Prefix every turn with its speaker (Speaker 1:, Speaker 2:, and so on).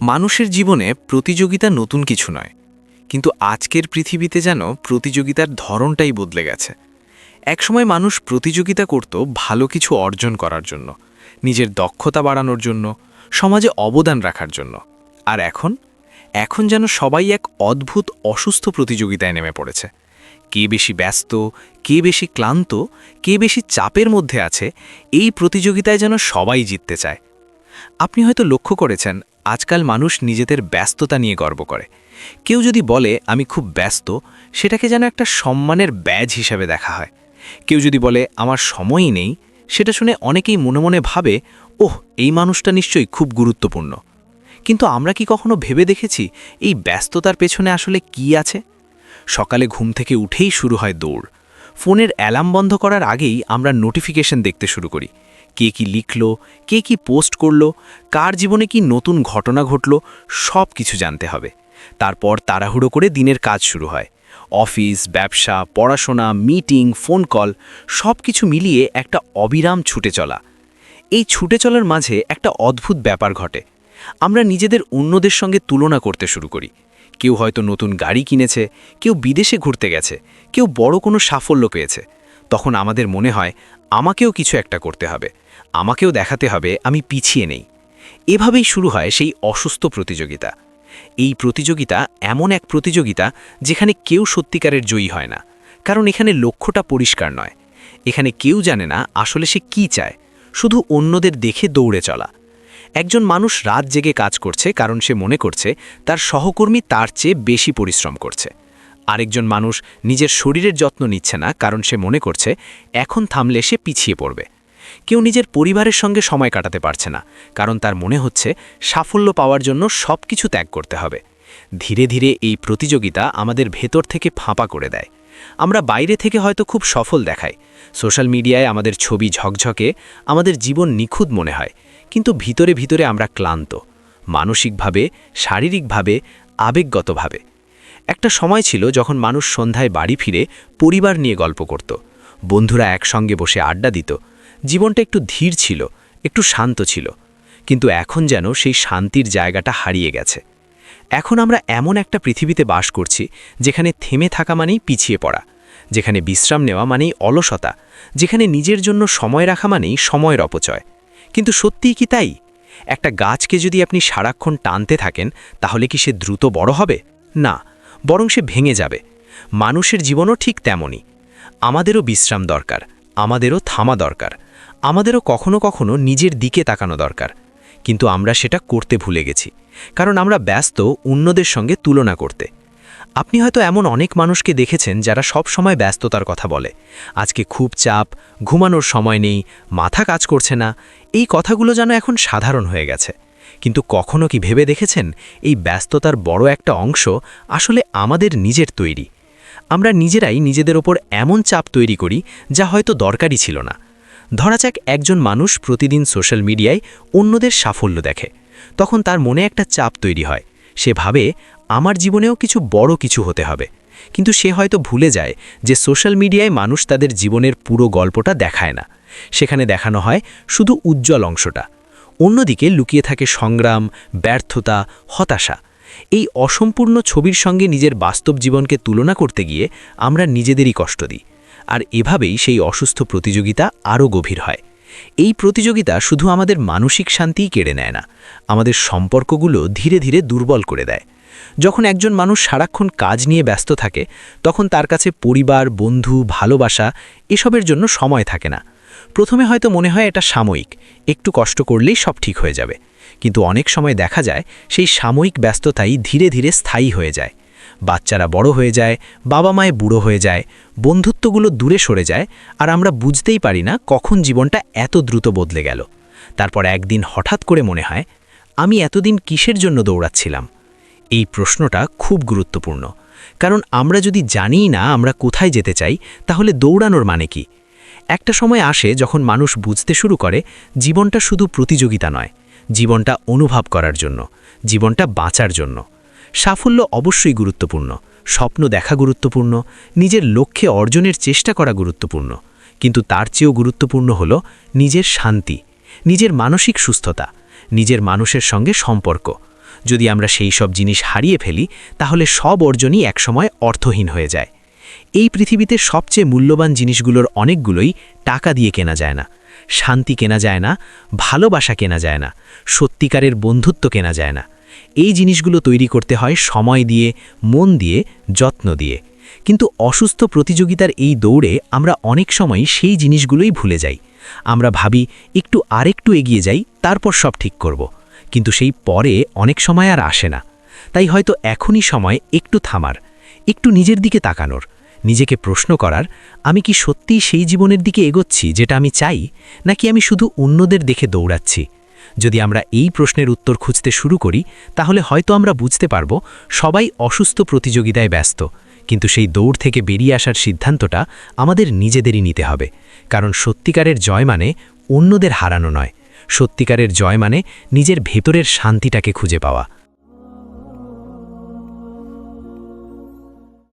Speaker 1: মানুষের জীবনে প্রতিযোগিতা নতুন কিছু নয়, কিন্তু আজকের পৃথিবীতে যেন প্রতিযোগিতার ধরনটাই বদলে গেছে। একসময় মানুষ প্রতিযোগিতা করত ভালো কিছু অর্জন করার জন্য, নিজের দক্ষতা বাড়ানোর জন্য, সমাজে অবদান রাখার জন্য। আর এখন যেন সবাই এক অদ্ভুত অসুস্থ প্রতিযোগিতায় নেমে পড়েছে। কে বেশি ব্যস্ত, কে বেশি ক্লান্ত, কে বেশি চাপের মধ্যে আছে, এই প্রতিযোগিতায় যেন সবাই জিততে চায়। আপনি হয়তো লক্ষ্য করেছেন, আজকাল মানুষ নিজেদের ব্যস্ততা নিয়ে গর্ব করে। কেউ যদি বলে আমি খুব ব্যস্ত, সেটাকে যেন একটা সম্মানের ব্যাজ হিসাবে দেখা হয়। কেউ যদি বলে আমার সময়ই নেই, সেটা শুনে অনেকেই মনে মনে ভাবে, ওহ, এই মানুষটা নিশ্চয়ই খুব গুরুত্বপূর্ণ। কিন্তু আমরা কি কখনো ভেবে দেখেছি এই ব্যস্ততার পেছনে আসলে কি আছে? সকালে ঘুম থেকে উঠেই শুরু হয় দৌড়। ফোনের অ্যালার্ম বন্ধ করার আগেই আমরা নোটিফিকেশন দেখতে শুরু করি। কে কি লিখল, কে কি পোস্ট করল, কার জীবনে কি নতুন ঘটনা ঘটল, সব কিছু জানতে হবে। তারপর তাড়াহুড়ো করে দিনের কাজ শুরু হয়। অফিস, ব্যবসা, পড়াশোনা, মিটিং, ফোন কল, সব কিছু মিলিয়ে একটা অবিরাম ছুটে চলা। এই ছুটে চলার মাঝে একটা অদ্ভুত ব্যাপার ঘটে। আমরা নিজেদের অন্যদের সঙ্গে তুলনা করতে শুরু করি। কেউ হয়তো নতুন গাড়ি কিনেছে, কেউ বিদেশে ঘুরতে গেছে, কেউ বড় কোনো সাফল্য পেয়েছে। তখন আমাদের মনে হয় আমাকেও কিছু একটা করতে হবে, আমাকেও দেখাতে হবে আমি পিছিয়ে নেই। এভাবেই শুরু হয় সেই অসুস্থ প্রতিযোগিতা। এই প্রতিযোগিতা এমন এক প্রতিযোগিতা যেখানে কেউ সত্যিকারের জয়ী হয় না, কারণ এখানে লক্ষ্যটা পরিষ্কার নয়। এখানে কেউ জানে না আসলে সে কি চায়, শুধু অন্যদের দেখে দৌড়ে চলা। একজন মানুষ রাত জেগে কাজ করছে কারণ সে মনে করছে তার সহকর্মী তার চেয়ে বেশি পরিশ্রম করছে। আরেকজন মানুষ নিজের শরীরের যত্ন নিচ্ছে না কারণ সে মনে করছে এখন থামলে সে পিছিয়ে পড়বে। কেউ নিজের পরিবারের সঙ্গে সময় কাটাতে পারছে না কারণ তার মনে হচ্ছে সাফল্য পাওয়ার জন্য সব কিছু ত্যাগ করতে হবে। ধীরে ধীরে এই প্রতিযোগিতা আমাদের ভেতর থেকে ফাঁপা করে দেয়। আমরা বাইরে থেকে হয়তো খুব সফল দেখাই, সোশ্যাল মিডিয়ায় আমাদের ছবি ঝকঝকে, আমাদের জীবন নিখুঁত মনে হয়, কিন্তু ভিতরে ভিতরে আমরা ক্লান্ত, মানসিকভাবে, শারীরিকভাবে, আবেগগতভাবে। একটা সময় ছিল যখন মানুষ সন্ধ্যায় বাড়ি ফিরে পরিবার নিয়ে গল্প করত, বন্ধুরা একসঙ্গে বসে আড্ডা দিত, জীবনটা একটু ধীর ছিল, একটু শান্ত ছিল। কিন্তু এখন যেন সেই শান্তির জায়গাটা হারিয়ে গেছে। এখন আমরা এমন একটা পৃথিবীতে বাস করছি যেখানে থেমে থাকা মানেই পিছিয়ে পড়া, যেখানে বিশ্রাম নেওয়া মানেই অলসতা, যেখানে নিজের জন্য সময় রাখা মানেই সময়ের অপচয়। কিন্তু সত্যিই কি তাই? একটা গাছকে যদি আপনি সারাক্ষণ টানতে থাকেন, তাহলে কি সে দ্রুত বড় হবে? না, বরং সে ভেঙে যাবে। মানুষের জীবনও ঠিক তেমনই। আমাদেরও বিশ্রাম দরকার, আমাদেরও থামা দরকার, আমাদেরও কখনো কখনো নিজের দিকে তাকানো দরকার। কিন্তু আমরা সেটা করতে ভুলে গেছি, কারণ আমরা ব্যস্ত অন্যদের সঙ্গে তুলনা করতে। আপনি হয়তো এমন অনেক মানুষকে দেখেছেন যারা সব সময় ব্যস্ততার কথা বলে। আজকে খুব চাপ, ঘুমানোর সময় নেই, মাথা কাজ করছে না, এই কথাগুলো যেন এখন সাধারণ হয়ে গেছে। কিন্তু কখনো কি ভেবে দেখেছেন এই ব্যস্ততার বড় একটা অংশ আসলে আমাদের নিজের তৈরি? আমরা নিজেরাই নিজেদের ওপর এমন চাপ তৈরি করি যা হয়তো দরকারই ছিল না। ধরা যাক একজন মানুষ প্রতিদিন সোশ্যাল মিডিয়ায় অন্যদের সাফল্য দেখে, তখন তার মনে একটা চাপ তৈরি হয়। সে ভাবে আমার জীবনেও কিছু বড় কিছু হতে হবে। কিন্তু সে হয়তো ভুলে যায় যে সোশ্যাল মিডিয়ায় মানুষ তাদের জীবনের পুরো গল্পটা দেখায় না। সেখানে দেখানো হয় শুধু উজ্জ্বল অংশটা। অন্যদিকে লুকিয়ে থাকে সংগ্রাম, ব্যর্থতা, হতাশা। এই অসম্পূর্ণ ছবির সঙ্গে নিজের বাস্তব জীবনকে তুলনা করতে গিয়ে আমরা নিজেদেরই কষ্ট দিই। আর এভাবেই সেই অসুস্থ প্রতিযোগিতা আরও গভীর হয়। এই প্রতিযোগিতা শুধু আমাদের মানসিক শান্তিই কেড়ে নেয় না, আমাদের সম্পর্কগুলো ধীরে ধীরে দুর্বল করে দেয়। যখন একজন মানুষ সারাক্ষণ কাজ নিয়ে ব্যস্ত থাকে, তখন তার কাছে পরিবার, বন্ধু, ভালোবাসা এসবের জন্য সময় থাকে না। প্রথমে হয়তো মনে হয় এটা সাময়িক, একটু কষ্ট করলেই সব ঠিক হয়ে যাবে। কিন্তু অনেক সময় দেখা যায় সেই সাময়িক ব্যস্ততাই ধীরে ধীরে স্থায়ী হয়ে যায়। বাচ্চারা বড় হয়ে যায়, বাবা মায়ে বুড়ো হয়ে যায়, বন্ধুত্বগুলো দূরে সরে যায়, আর আমরা বুঝতেই পারি না কখন জীবনটা এত দ্রুত বদলে গেল। তারপর একদিন হঠাৎ করে মনে হয়, আমি এতদিন কিসের জন্য দৌড়াচ্ছিলাম? এই প্রশ্নটা খুব গুরুত্বপূর্ণ, কারণ আমরা যদি জানিই না আমরা কোথায় যেতে চাই, তাহলে দৌড়ানোর মানে কি? একটা সময় আসে যখন মানুষ বুঝতে শুরু করে জীবনটা শুধু প্রতিযোগিতা নয়, জীবনটা অনুভব করার জন্য, জীবনটা বাঁচার জন্য। সাফল্য অবশ্যই গুরুত্বপূর্ণ, স্বপ্ন দেখা গুরুত্বপূর্ণ, নিজের লক্ষ্যে অর্জনের চেষ্টা করা গুরুত্বপূর্ণ, কিন্তু তার চেয়েও গুরুত্বপূর্ণ হলো নিজের শান্তি, নিজের মানসিক সুস্থতা, নিজের মানুষের সঙ্গে সম্পর্ক। যদি আমরা সেই সব জিনিস হারিয়ে ফেলি তাহলে সব অর্জনই একসময় অর্থহীন হয়ে যায়। এই পৃথিবীতে সবচেয়ে মূল্যবান জিনিসগুলোর অনেকগুলোই টাকা দিয়ে কেনা যায় না, শান্তি কেনা যায় না, ভালোবাসা কেনা যায় না, সত্যিকারের বন্ধুত্ব কেনা যায় না। এই জিনিসগুলো তৈরি করতে হয় সময় দিয়ে, মন দিয়ে, যত্ন দিয়ে। কিন্তু অসুস্থ প্রতিযোগিতার এই দৌড়ে আমরা অনেক সময় সেই জিনিসগুলোই ভুলে যাই। আমরা ভাবি একটু আরেকটু এগিয়ে যাই, তারপর সব ঠিক করব। কিন্তু সেই পরে অনেক সময় আর আসে না। তাই হয়তো এখনই সময় একটু থামার, একটু নিজের দিকে তাকানোর, নিজেকে প্রশ্ন করার, আমি কি সত্যিই সেই জীবনের দিকে এগোচ্ছি যেটা আমি চাই, নাকি আমি শুধু অন্যদের দেখে দৌড়াচ্ছি? যদি আমরা এই প্রশ্নের উত্তর খুঁজতে শুরু করি তাহলে হয়তো আমরা বুঝতে পারব সবাই অসুস্থ প্রতিযোগিতায় ব্যস্ত, কিন্তু সেই দৌড় থেকে বেরিয়ে আসার সিদ্ধান্তটা আমাদের নিজেদেরই নিতে হবে। কারণ সত্যিকারের জয় মানে অন্যদের হারানো নয়, সত্যিকারের জয় মানে নিজের ভেতরের শান্তিটাকে খুঁজে পাওয়া।